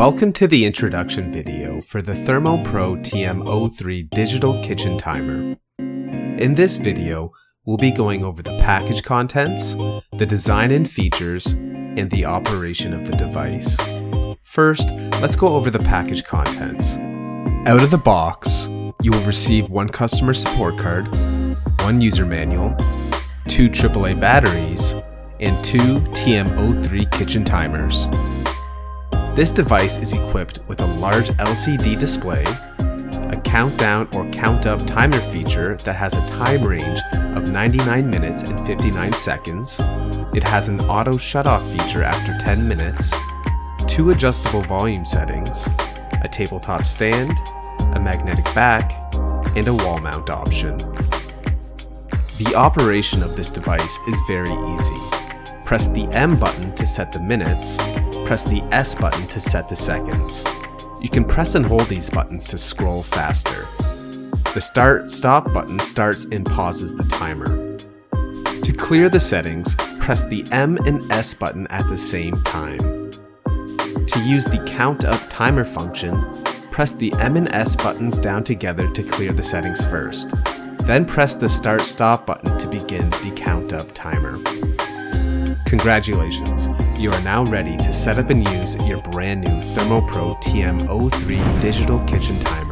Welcome to the introduction video for the ThermoPro TM03 digital kitchen timer. In this video, we'll be going over the package contents, the design and features, and the operation of the device. First, let's go over the package contents. Out of the box, you will receive one customer support card, one user manual, two AAA batteries, and two TM03 kitchen timers. This device is equipped with a large LCD display, a countdown or count up timer feature that has a time range of 99 minutes and 59 seconds. It has an auto shut-off feature after 10 minutes, two adjustable volume settings, a tabletop stand, a magnetic back, and a wall mount option. The operation of this device is very easy. Press the M button to set the minutes, press the S button to set the seconds. You can press and hold these buttons to scroll faster. The Start/Stop button starts and pauses the timer. To clear the settings, press the M and S button at the same time. To use the Count Up timer function, press the M and S buttons down together to clear the settings first. Then press the Start/Stop button to begin the Count Up timer. Congratulations, you are now ready to set up and use your brand new ThermoPro TM03 digital kitchen timer.